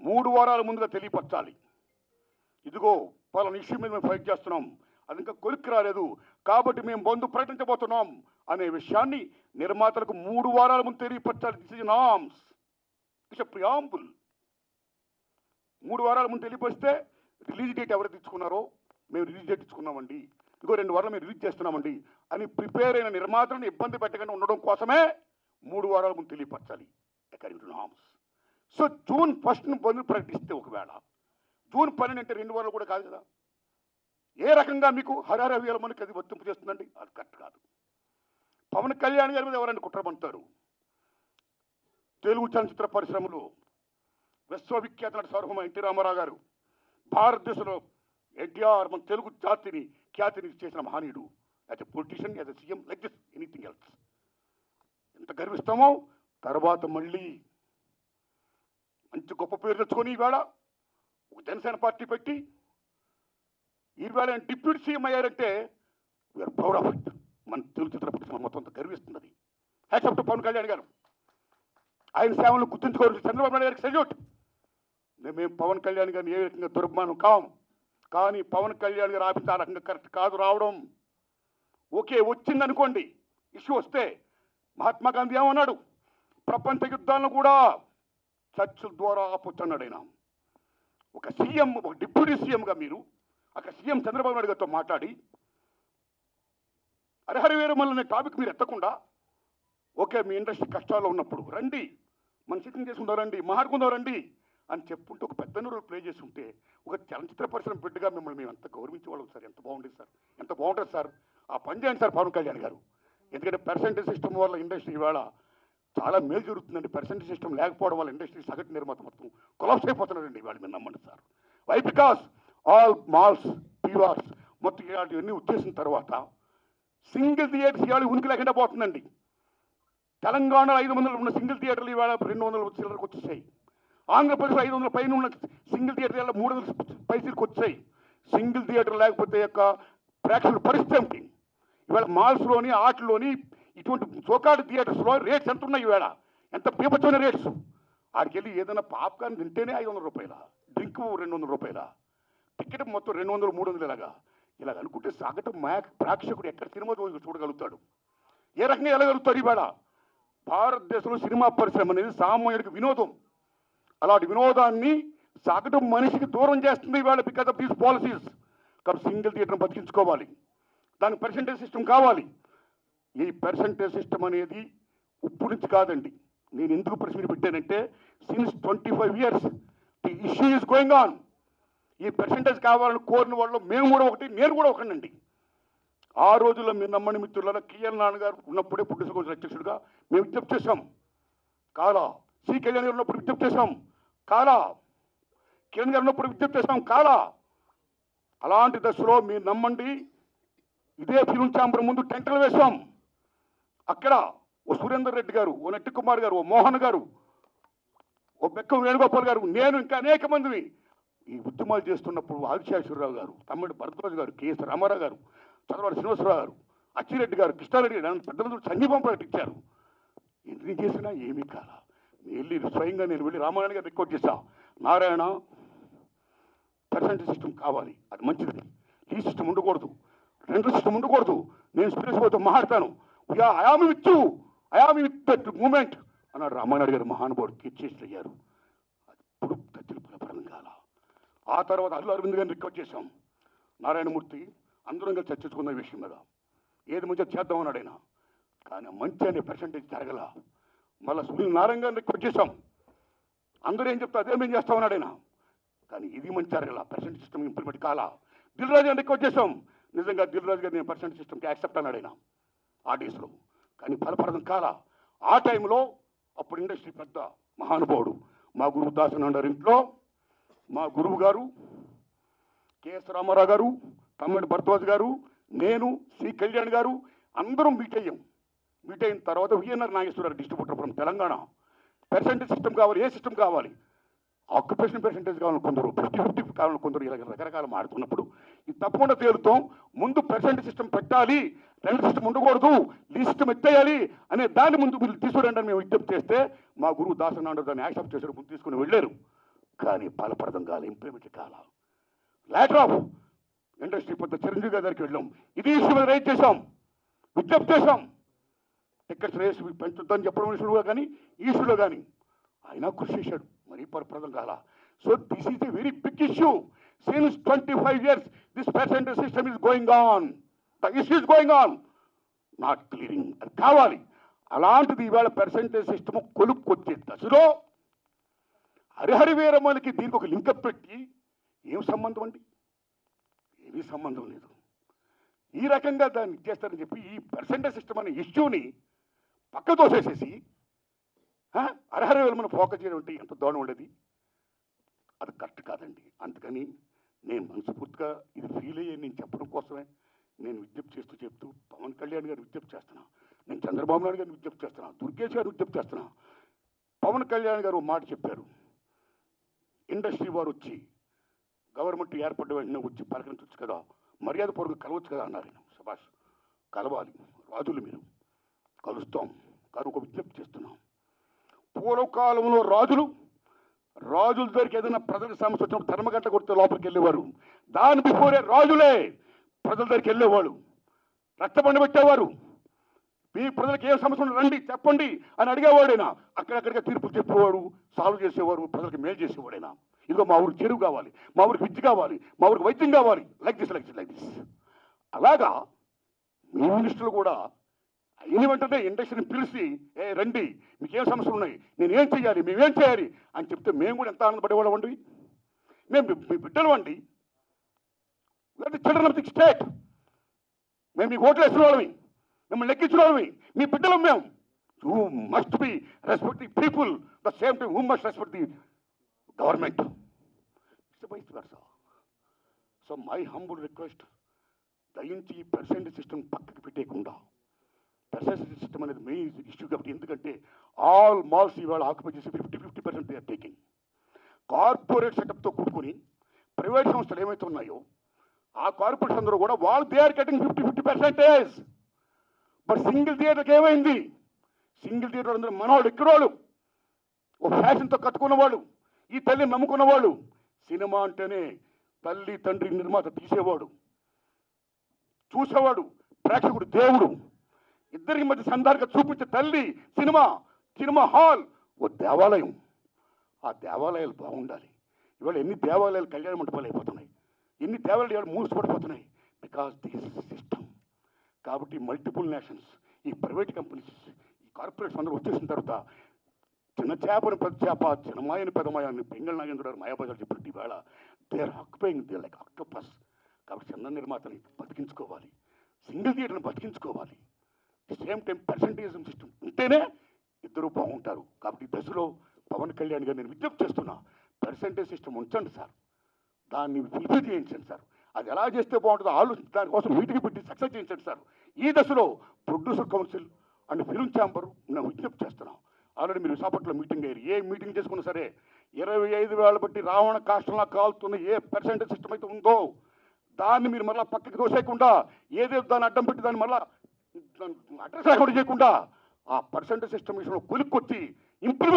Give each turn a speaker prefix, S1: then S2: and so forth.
S1: 3 వారాల ముందుగా తెలియపరచాలి. ఇదిగో పలానా ఇష్యూ మీద మేము ఫైట్ చేస్తున్నాం, అది ఇంకా కొలిక్కి రాలేదు కాబట్టి మేము బంద్ ప్రకటించబోతున్నాం అనే విషయాన్ని నిర్మాతలకు 3 వారాల ముందు తెలియపరచాలి. This is norms, it's a preamble. 3 వారాల ముందు తెలియపరిస్తే రిలీజ్ డేట్ ఎవరు తెచ్చుకున్నారో మేము రిలీజ్ డేట్ ఇచ్చుకున్నామండి, ఇంకో 2 వారాలు మేము రిలీజ్ చేస్తున్నామండి అని ప్రిపేర్ అయిన నిర్మాతలను ఇబ్బంది పెట్టకుండా ఉండడం కోసమే 3 వారాల ముందు తెలియపరచాలి according to norms. So June 1న బంద్ ప్రకటిస్తే ఒకవేళ జూన్ 12 అంటే 2 వారాలు కూడా కాదు కదా. ఏ రకంగా మీకు హరహర వీరమణికి అది వర్తింపు చేస్తుందండి? అది కరెక్ట్ కాదు. పవన్ కళ్యాణ్ గారి మీద ఎవరైనా కుట్రపడతారు. తెలుగు చలనచిత్ర పరిశ్రమలో విశ్వవిఖ్యాత నట సార్వభౌమ ఎన్టీ రామారావు గారు, భారతదేశంలో ఎన్టీఆర్ మన తెలుగు జాతిని ఖ్యాతిని చేసిన మహనీయుడు. As a politician, as a CM, like this anything else. ఎంత గర్విస్తామో తర్వాత మళ్ళీ మంచి గొప్ప పేరు తెచ్చుకొని ఈవేళ ఒక జనసేన పార్టీ పెట్టి ఈవేళ డిప్యూటీ సీఎం అయ్యారంటే వీఆర్ ప్రౌడ్ ఆఫ్ ఇట్. మన తెలుగు చిత్ర పరిశ్రమ మొత్తం అంతా గర్విస్తున్నది. Hats off to Pawan Kalyan garu. ఆయన సేవలను గుర్తుంచుకోవాలి. చంద్రబాబు నాయుడు గారికి సెల్యూట్. మేము పవన్ కళ్యాణ్ గారిని ఏ రకంగా దుర్మానం కాం, కానీ పవన్ కళ్యాణ్ గారు ఆఫీస్ ఆ రకంగా కరెక్ట్ కాదు రావడం. ఓకే, వచ్చిందనుకోండి, ఇష్యూ వస్తే మహాత్మా గాంధీ ఏమన్నాడు? ప్రపంచ యుద్ధాలను కూడా చర్చల ద్వారా ఆపొచ్చన్నాడు ఆయన. ఒక సీఎం, ఒక డిప్యూటీ సీఎంగా మీరు అక్కడ సీఎం చంద్రబాబు నాయుడు గారితో మాట్లాడి హరిహర వీరమల్లు అనే టాపిక్ మీరు ఎత్తకుండా, ఓకే మీ ఇండస్ట్రీ కష్టాల్లో ఉన్నప్పుడు రండి, మన సిట్టింగ్ చేసుకుందాం రండి, మాట్లాడుకుందాం రండి అని చెప్పుకుంటూ ఒక పెద్ద రోల్ ప్లే చేసి ఉంటే ఒక చలనచిత్ర పరిశ్రమ బిడ్డగా మిమ్మల్ని మేము ఎంత గౌరవించేవాళ్ళం సార్. ఎంత బాగుండేది సార్, ఎంత బాగుంటుంది సార్. ఆ పని చేయండి సార్ పవన్ కళ్యాణ్ గారు. ఎందుకంటే పర్సెంటేజ్ సిస్టమ్ వల్ల ఇండస్ట్రీ ఇవాళ చాలా మేలు జరుగుతుందండి. పర్సెంటేజ్ సిస్టమ్ లేకపోవడం వల్ల ఇండస్ట్రీ సగటు నిర్మాత మొత్తం కొలాప్స్ అయిపోతున్నారండి ఇవాళ. మీరు నమ్మండి sir. Why? Because all malls, PVRs మొత్తం ఇలాంటివన్నీ వచ్చేసిన తర్వాత సింగిల్ థియేటర్స్ ఇవాళ ఉనికి లేకుండా పోతుందండి. తెలంగాణలో 500 ఉన్న సింగిల్ థియేటర్లు ఇవాళ 200 చిల్లరకు వచ్చేసాయి. ఆంధ్రప్రదేశ్ 500 పైన ఉన్న సింగిల్ థియేటర్ ఇవాళ 300 పైసలకు వచ్చాయి. సింగిల్ థియేటర్ లేకపోతే యొక్క ప్రేక్షకుల పరిస్థితి ఏమిటి? ఇవాళ మాల్స్లోని ఆటల్లోని ఇటువంటి సోకాడు థియేటర్స్లో రేట్స్ ఎంత ఉన్నాయి ఇవాళ? ఎంత పీపచ్చమైన రేట్స్. ఆడికి వెళ్ళి ఏదైనా పాప్కార్న్ తింటేనే 500 రూపాయల, డ్రింక్ 200 రూపాయల, టికెట్ మొత్తం 200, 300 ఇలాగ అనుకుంటే సగటు ప్రేక్షకుడు ఎక్కడ సినిమా చూడగలుగుతాడు? ఏ రకంగా వెళ్ళగలుగుతాడు? ఇవాళ భారతదేశంలో సినిమా పరిశ్రమ అనేది సామాన్యుడికి వినోదం. అలాంటి వినోదాన్ని సగటు మనిషికి దూరం చేస్తుంది ఇవాళ బికాస్ ఆఫ్ దీస్ పాలసీస్. కాబట్టి సింగిల్ థియేటర్ని బతికించుకోవాలి, దానికి పర్సెంటేజ్ సిస్టమ్ కావాలి. ఈ పర్సెంటేజ్ సిస్టమ్ అనేది ఇప్పుడు నుంచి కాదండి. నేను ఎందుకు ప్రెస్ మీట్ పెట్టానంటే since 25 years the issue is going on. ఈ పర్సెంటేజ్ కావాలని కోరిన వాళ్ళు మేము కూడా ఒకటి, నేను కూడా ఒకనండి. ఆ రోజుల్లో మీరు నమ్మని మిత్రుల కిఎల్ నాన్నగారు ఉన్నప్పుడే పుట్టిన కౌన్సిల్ అధ్యక్షుడిగా మేము విజ్ఞప్తి చేశాం. కాలా సి కళ్యాణ్ గారు ఉన్నప్పుడు విజ్ఞప్తి చేశాం. కాలా కిరణ్ గారు ఉన్నప్పుడు విజ్ఞప్తి చేశాం. కాలా అలాంటి దశలో మీరు నమ్మండి, ఇదే ఫిల్మ్ ఛాంబర్ ముందు టెంటలు వేశాం. అక్కడ ఓ సురేందర్ రెడ్డి గారు, ఓ నట్టి కుమార్ గారు, ఓ మోహన్ గారు, ఓ బెక్కం వేణుగోపాల్ గారు, నేను ఇంకా అనేక మందిని ఈ ఉద్యమాలు చేస్తున్నప్పుడు ఆదిశేషవరరావు గారు, తమ్ముడు భరద్వాజ్ గారు, కేఎస్ రామారావు గారు, చంద్రబాబు శ్రీనివాసరావు గారు, అచ్చిరెడ్డి గారు, కృష్ణారెడ్డి గారు పెద్ద మంది సంఘీభం ప్రకటించారు. ఎన్ని చేసినా ఏమీ కాల. స్వయంగా నేను వెళ్ళి రామారాయణ గారు రిక్వెస్ట్ చేశా, నారాయణ పర్సెంటేజ్ సిస్టమ్ కావాలి, అది మంచిది, ఈ సిస్టమ్ ఉండకూడదు, రెండో సిస్టమ్ ఉండకూడదు, నేను స్పీరియస్ పోతే మాట్లాడతాను, I am with you, I am with that moment అన్నాడు రామారాయణ గారు. మహానుభావుడు తీర్చేసి అయ్యారు. అది ఇప్పుడు తచ్చులు ఫలపరం కాల. ఆ తర్వాత అల్లు అరవింద్ గారిని రిక్వెస్ట్ చేశాం, నారాయణమూర్తి అందరం కలిసి చర్చించుకున్న విషయం మీద ఏది మంచిగా చేద్దాం అన్నాడు ఆయన. కానీ మంచి అనే పర్సెంటేజ్ జరగల. మళ్ళీ సునీల్ నారాయణ గారిని రిక్వెస్ట్ చేశాం, అందరూ ఏం చెప్తా అదే మేము చేస్తామన్నాడు ఆయన. కానీ ఇది మంచి జరగల, పర్సెంటేజ్ సిస్టమ్ ఇంప్లిమెంట్ కాల. దిల్ రాజు గారిని రిక్వెస్ట్ చేశాం, నిజంగా దిల్ రాజు గారు నేను పర్సెంటేజ్ సిస్టమ్కి యాక్సెప్ట్ అన్నాడు ఆయన ఆ డేస్లో. కానీ ఫలప్రదం కాల. ఆ టైంలో అప్పుడు ఇండస్ట్రీ పెద్ద మహానుభావుడు మా గురువు దాసనాండారు ఇంట్లో మా గురువు గారు కేఎస్ రామారావు గారు, తమ్ముడు భరద్వాజ్ గారు, నేను, సి కళ్యాణ్ గారు అందరం మీట్ అయ్యాం. మీట్ అయిన తర్వాత VNR Nageswararao distributor from Telangana, percentage system కావాలి, ఏ సిస్టమ్ కావాలి, ఆక్యుపేషన్ పర్సెంటేజ్ కావాలని కొందరు, 50-50 కావాలని కొందరు, ఇలా రకరకాలు మాడుతున్నప్పుడు ఇది తప్పకుండా తేలుతాం. ముందు పర్సెంటేజ్ సిస్టమ్ పెట్టాలి, రెండు సిస్టమ్ ఉండకూడదు, ఈ సిస్టమ్ ఎత్తేయాలి అనే దాన్ని ముందు మీరు తీసుకురండి అని మేము విజ్ఞప్తి చేస్తే మా గురువు దాసనాండ దాన్ని యాక్సెప్ట్ చేశారు, ముందు తీసుకుని వెళ్ళారు. కానీ ఫలప్రదం కాల, ఇంప్లిమెంట్ కాల. లేటర్ ఆఫ్ ఇండస్ట్రీ పెద్ద చిరంజీవి గారి దగ్గరికి వెళ్ళాం, ఇది ఇష్యూ మీద రైట్ చేశాం, విజ్ఞప్తి చేశాం. టికెట్స్ రేస్ పెంచుద్దని చెప్పడం ఇష్యూలో కానీ ఈ ఇష్యూలో కానీ ఆయన కృషి చేశాడు, మరీ ఫలప్రదం కాల. So this is a very big issue. Since 25 years this percentage system is going on, the issue is going on, not clearing. అది కావాలి. అలాంటిది ఇవాళ పర్సెంటేజ్ సిస్టమ్ కొలుక్కొచ్చే దశలో హరిహరి వీరమ్మలకి దీనికి ఒక లింకప్ పెట్టి ఏం సంబంధం అండి? ఏమీ సంబంధం లేదు. ఈ రకంగా దాన్ని ఇచ్చేస్తారని చెప్పి ఈ పర్సెంటేజ్ సిస్టమ్ అనే ఇష్యూని పక్క తోసేసేసి హరిహరి వీరమ్మని ఫోకస్ చేయడం అంటే ఎంత దారుణం ఉండేది. అది కరెక్ట్ కాదండి. అందుకని నేను మనస్ఫూర్తిగా ఇది ఫీల్ అయ్యే నేను చెప్పడం కోసమే నేను విజ్ఞప్తి చెప్తూ పవన్ కళ్యాణ్ గారిని విజ్ఞప్తి చేస్తున్నా, నేను చంద్రబాబు నాయుడు గారిని విజ్ఞప్తి చేస్తున్నా, దుర్గేష్ గారిని విజ్ఞప్తి చేస్తున్నా. పవన్ కళ్యాణ్ గారు మాట చెప్పారు, ఇండస్ట్రీ వారు వచ్చి గవర్నమెంట్ ఏర్పడ్డ వెంటనే వచ్చి పలకరించవచ్చు కదా, మర్యాద పూర్వకంగా కలవచ్చు కదా అన్నారు. శభాష్, కలవాలి, రాజులు మీరు, కలుస్తాం. కానీ ఒక విజ్ఞప్తి చేస్తున్నాం, పూర్వకాలంలో రాజుల దగ్గరికి ఏదైనా ప్రజల సమస్య వచ్చినప్పుడు ధర్మగంట కొడితే లోపలికి వెళ్ళేవారు. దాని బిఫోరే రాజులే ప్రజల దగ్గరికి వెళ్ళేవాడు, రక్తబండ పెట్టేవారు. మీ ప్రజలకు ఏ సమస్య ఉందో రండి చెప్పండి అని అడిగేవాడైనా, అక్కడక్కడిగా తీర్పులు చెప్పేవాడు, సాల్వ్ చేసేవాడు, ప్రజలకు మేలు చేసేవాడైనా. ఇదిగో మా ఊరికి చెరువు కావాలి, మా ఊరికి విద్య కావాలి, మా ఊరికి వైద్యం కావాలి, లైక్ దిస్. అలాగా మీ మినిస్టర్లు కూడా అయిన వెంటనే ఇండస్ట్రీని పిలిచి, రండి మీకేం సమస్యలు ఉన్నాయి, నేనేం చేయాలి, మేమేం చేయాలి అని చెప్తే మేము కూడా ఎంత ఆనందపడేవాళ్ళం అండి. మేము మీ బిడ్డలు అండి, చిల్డ్రన్ ఆఫ్ ది స్టేట్. మేము మీకు ఓట్లు వేసిన వాళ్ళమి, మిమ్మల్ని లెక్కించిన వాళ్ళమి, మీ బిడ్డలం మేము. You must be respect the people, the same time you must respect the government. So my humble request, దయించి ఈ పర్సెంటేజ్ సిస్టమ్ పక్కకి పెట్టేయకుండా, పర్సెంటేజ్ సిస్టమ్ అనేది మెయిన్ ఇష్యూ కాబట్టి. ఎందుకంటే ఆల్ మాల్స్ ఇవాళ ఆక్యుపై చేసి 50% దే ఆర్ టేకింగ్. కార్పొరేట్ సెటప్తో కూడుకొని private సంస్థలు ఏమైతే ఉన్నాయో ఆ కార్పొరేట్స్ అందరూ కూడా వాళ్ళు they are getting 50%. But single థియేటర్కి ఏమైంది? సింగిల్ థియేటర్ అందరూ మనవాళ్ళు, ఇక్కడవాళ్ళు, ఓ ఫ్యాషన్తో కట్టుకున్నవాళ్ళు, ఈ తల్లిని నమ్ముకున్నవాళ్ళు. సినిమా అంటేనే తల్లి తండ్రి నిర్మాత తీసేవాడు, చూసేవాడు, ప్రేక్షకుడు దేవుడు, ఇద్దరికి మధ్య సంధానంగా చూపించే తల్లి సినిమా హాల్ ఓ దేవాలయం. ఆ దేవాలయాలు బాగుండాలి. ఇవాళ ఎన్ని దేవాలయాలు కళ్యాణ మండపాలు అయిపోతున్నాయి, ఎన్ని దేవాలయాలు మూసిపడిపోతున్నాయి, బికాస్ దిస్ సిస్టమ్. కాబట్టి మల్టిపుల్ నేషన్స్, ఈ ప్రైవేట్ కంపెనీస్, ఈ కార్పొరేట్స్ అందరూ వచ్చేసిన తర్వాత చిన్న చేపని పెద్ద చేప, చిన్నమాయని పెద్దమాయని పెంగళ నాగేంద్ర గారు మాయాబజార్ చెప్పినట్టు ఇవాళ they are occupying they like octopus. కాబట్టి చిన్న నిర్మాతని బతికించుకోవాలి, సింగిల్ థియేటర్ని బతికించుకోవాలి. సేమ్ టైం పర్సెంటేజ్ సిస్టమ్ ఉంటేనే ఇద్దరు బాగుంటారు. కాబట్టి ఈ దశలో పవన్ కళ్యాణ్ గారు నేను విజ్ఞప్తి చేస్తున్నా, పర్సెంటేజ్ సిస్టమ్ ఉంచండి సార్, దాన్ని ఫుల్ఫిల్ చేయించండి సార్. అది ఎలా చేస్తే బాగుంటుందో ఆలోచించి దానికోసం మీటింగ్ పెట్టి సక్సెస్ చేయించండి సార్. ఈ దశలో producer council and film chamber నేను విజ్ఞప్తి చేస్తున్నాం. ఆల్రెడీ మీరు విశాఖపట్నంలో మీటింగ్ అయ్యారు. ఏ మీటింగ్ చేసుకున్నా సరే 25,000 బట్టి రావణ కాష్టంలా కాలుతున్న ఏ పర్సెంటేజ్ సిస్టమ్ అయితే ఉందో దాన్ని మీరు మళ్ళీ పక్కకి దోసేయకుండా, ఏదేదో దాన్ని అడ్డం పెట్టి దాన్ని మళ్ళీ అడ్రస్ లేకుండా చేయకుండా ఆ పర్సెంటేజ్ సిస్టమ్ విషయంలో కొలుక్కొచ్చి ఇంప్లిమెంట్